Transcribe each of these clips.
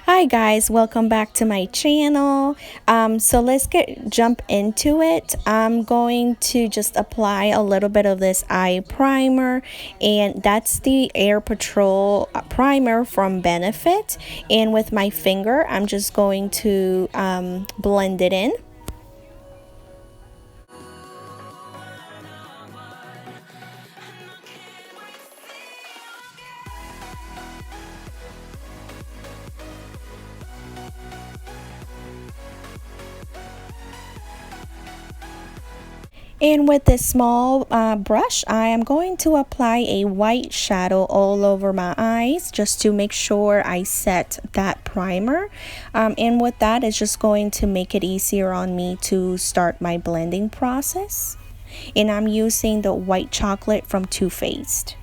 Hi guys, welcome back to my channel. So let's jump into it. I'm going to just apply a little bit of this eye primer, and that's the Air Patrol primer from Benefit. And with my finger, I'm just going to blend it in. And with this small brush, I am going to apply a white shadow all over my eyes just to make sure I set that primer. And with that, it's just going to make it easier on me to start my blending process. And I'm using the white chocolate from Too Faced.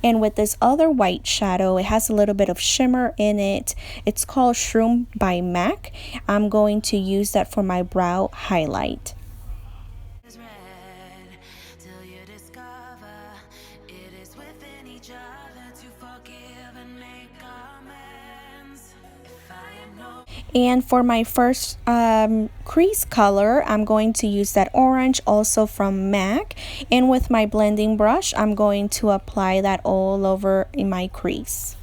And with this other white shadow, it has a little bit of shimmer in it. It's called Shroom by MAC. I'm going to use that for my brow highlight. And for my first crease color, I'm going to use that orange, also from MAC. And with my blending brush, I'm going to apply that all over in my crease.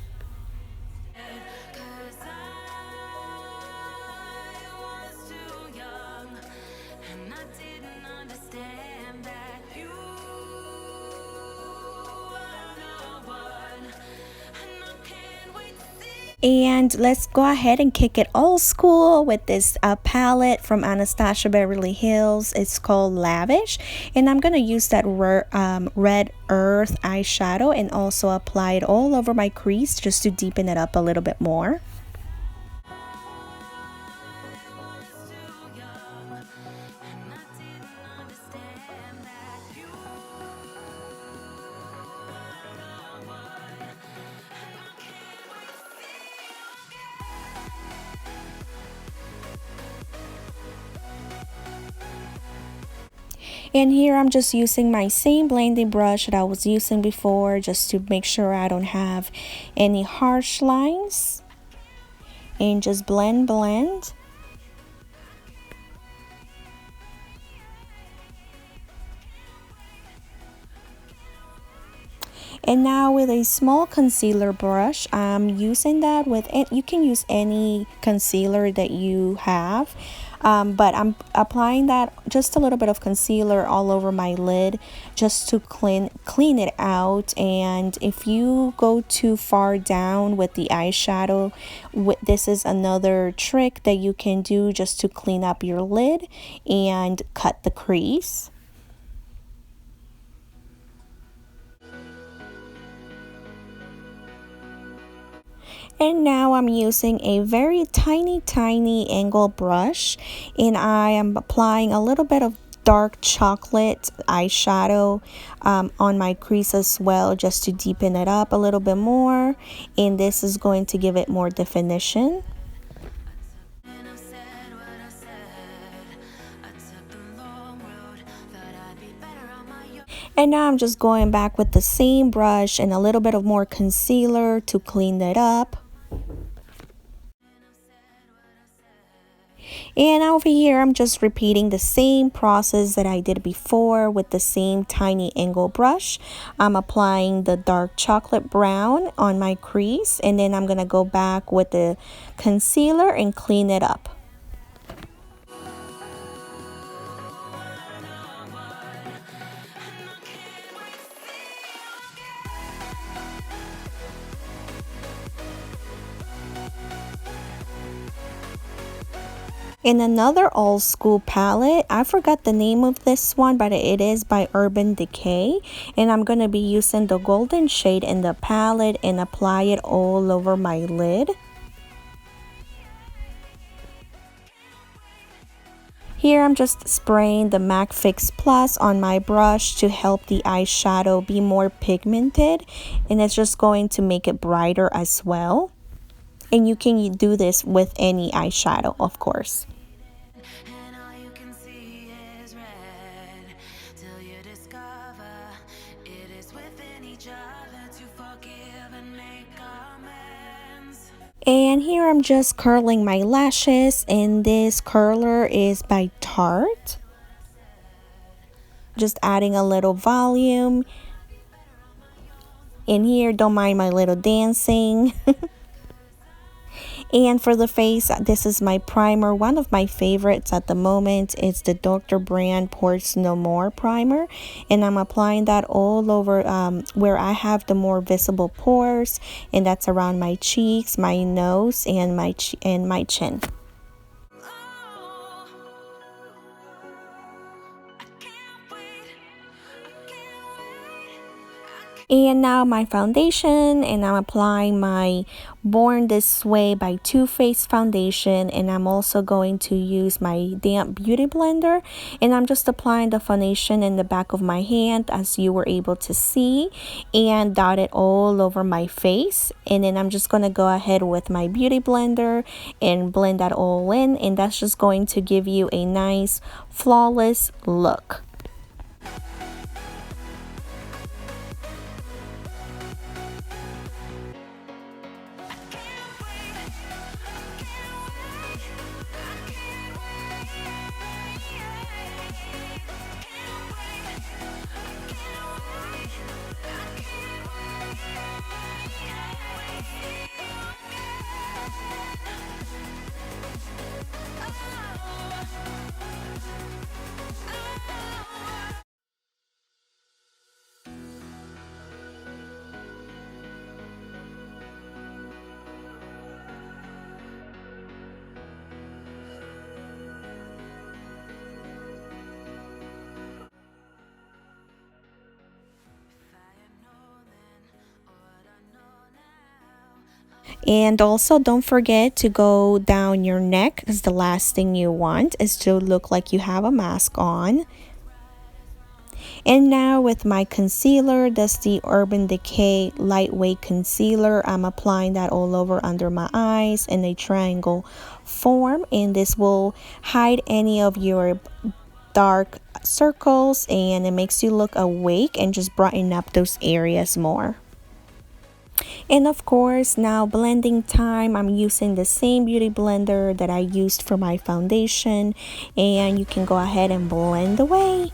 And let's go ahead and kick it old school with this palette from Anastasia Beverly Hills. It's called Lavish. And I'm going to use that red earth eyeshadow and also apply it all over my crease just to deepen it up a little bit more. And here I'm just using my same blending brush that I was using before just to make sure I don't have any harsh lines. And just blend. And now with a small concealer brush, I'm using that with it. You can use any concealer that you have. But I'm applying that just a little bit of concealer all over my lid just to clean it out. And if you go too far down with the eyeshadow, this is another trick that you can do just to clean up your lid and cut the crease. And now I'm using a very tiny angle brush, and I am applying a little bit of dark chocolate eyeshadow on my crease as well, just to deepen it up a little bit more. And this is going to give it more definition. And now I'm just going back with the same brush and a little bit of more concealer to clean it up. And over here, I'm just repeating the same process that I did before with the same tiny angle brush. I'm applying the dark chocolate brown on my crease, and then I'm going to go back with the concealer and clean it up. In another old school palette, I forgot the name of this one, but it is by Urban Decay. And I'm going to be using the golden shade in the palette and apply it all over my lid. Here I'm just spraying the MAC Fix Plus on my brush to help the eyeshadow be more pigmented. And it's just going to make it brighter as well. And you can do this with any eyeshadow, of course. And here I'm just curling my lashes, and this curler is by Tarte. Just adding a little volume. In here, don't mind my little dancing. And for the face, this is my primer. One of my favorites at the moment is the Dr. Brand Pores No More primer. And I'm applying that all over where I have the more visible pores. And that's around my cheeks, my nose, and my chin. And now my foundation, and I'm applying my Born This Way by Too Faced foundation, and I'm also going to use my damp beauty blender, and I'm just applying the foundation in the back of my hand as you were able to see, and dot it all over my face. And then I'm just going to go ahead with my beauty blender and blend that all in, and that's just going to give you a nice flawless look. And also don't forget to go down your neck, because the last thing you want is to look like you have a mask on. And now with my concealer, that's the Urban Decay Lightweight Concealer. I'm applying that all over under my eyes in a triangle form, and this will hide any of your dark circles, and it makes you look awake and just brighten up those areas more. And of course, now blending time, I'm using the same beauty blender that I used for my foundation, and you can go ahead and blend away.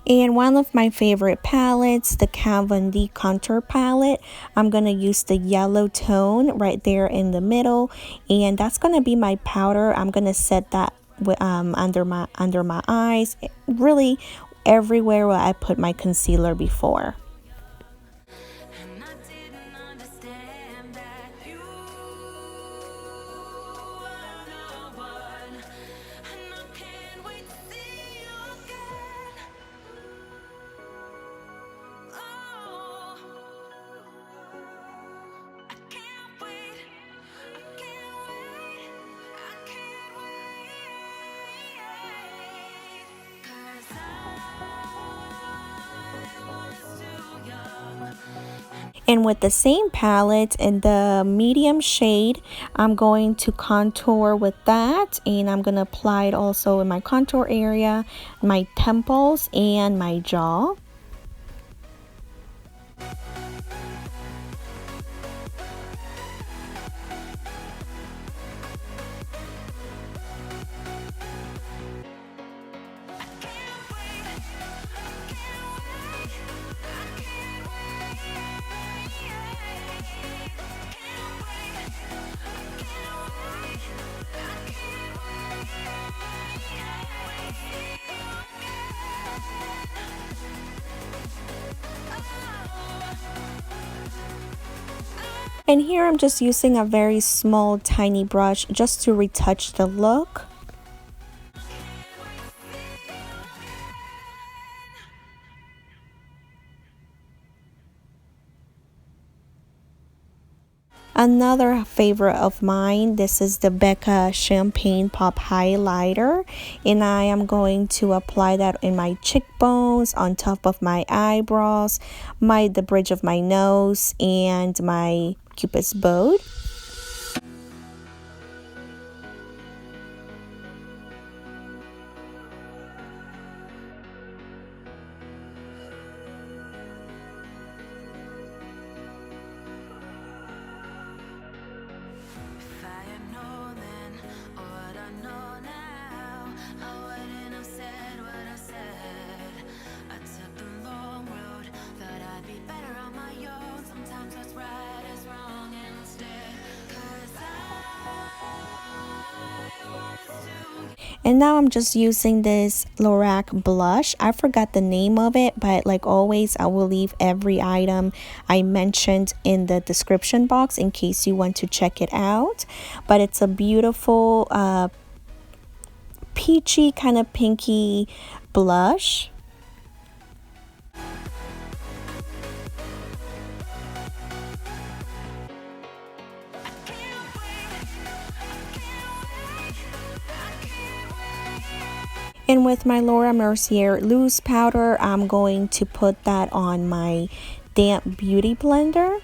And one of my favorite palettes, the Kat Von D Contour Palette, I'm going to use the yellow tone right there in the middle, and that's going to be my powder. I'm going to set that under my eyes, really everywhere where I put my concealer before. And with the same palette in the medium shade, I'm going to contour with that, and I'm going to apply it also in my contour area, my temples, and my jaw. And here I'm just using a very small tiny brush just to retouch the look. Another favorite of mine, this is the Becca Champagne Pop Highlighter, and I am going to apply that in my cheekbones, on top of my eyebrows, the bridge of my nose, and my cupid's bow. And now I'm just using this Lora blush. I forgot the name of it, but like always, I will leave every item I mentioned in the description box in case you want to check it out. But it's a beautiful peachy kind of pinky blush. And with my Lora Mercier loose powder, I'm going to put that on my damp beauty blender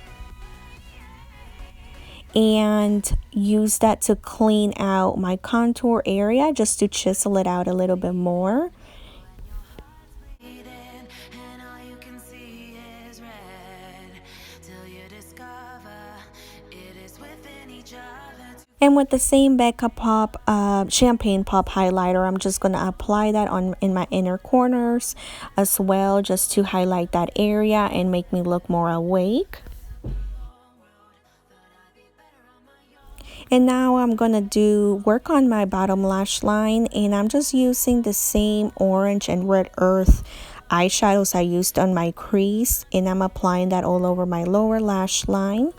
and use that to clean out my contour area, just to chisel it out a little bit more. And with the same Becca Pop Champagne Pop highlighter, I'm just going to apply that in my inner corners as well, just to highlight that area and make me look more awake. And now I'm going to work on my bottom lash line, and I'm just using the same orange and red earth eyeshadows I used on my crease, and I'm applying that all over my lower lash line.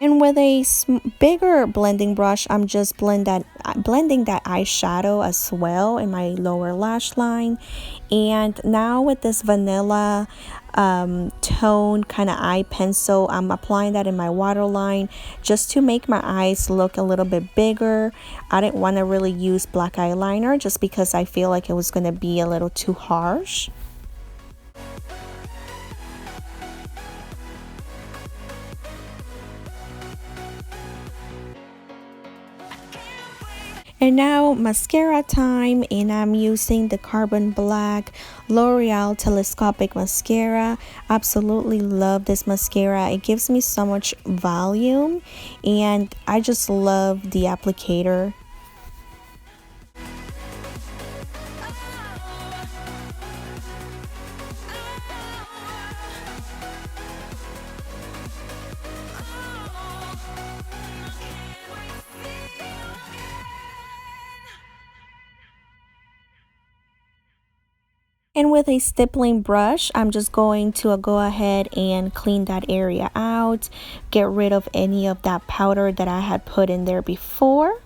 And with a bigger blending brush, I'm just blending that eyeshadow as well in my lower lash line. And now with this vanilla tone kind of eye pencil, I'm applying that in my waterline just to make my eyes look a little bit bigger. I didn't want to really use black eyeliner just because I feel like it was going to be a little too harsh. And now mascara time, and I'm using the Carbon Black L'Oreal Telescopic Mascara. Absolutely love this mascara. It gives me so much volume, and I just love the applicator. And with a stippling brush, I'm just going to go ahead and clean that area out, get rid of any of that powder that I had put in there before.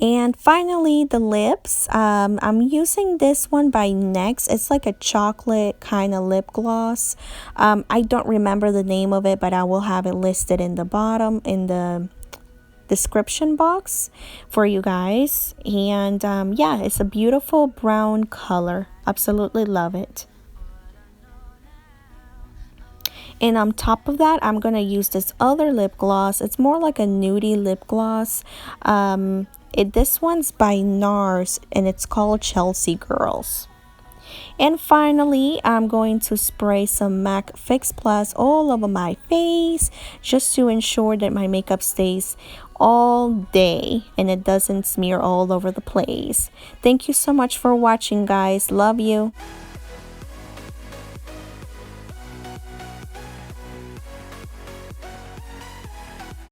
And finally, the lips. I'm using this one by NYX. It's like a chocolate kind of lip gloss. I don't remember the name of it, but I will have it listed in the bottom in the description box for you guys. And yeah, it's a beautiful brown color. Absolutely love it. And on top of that, I'm going to use this other lip gloss. It's more like a nudie lip gloss. This one's by NARS, and it's called Chelsea Girls. And finally, I'm going to spray some MAC Fix Plus all over my face, just to ensure that my makeup stays all day and it doesn't smear all over the place. Thank you so much for watching, guys. Love you.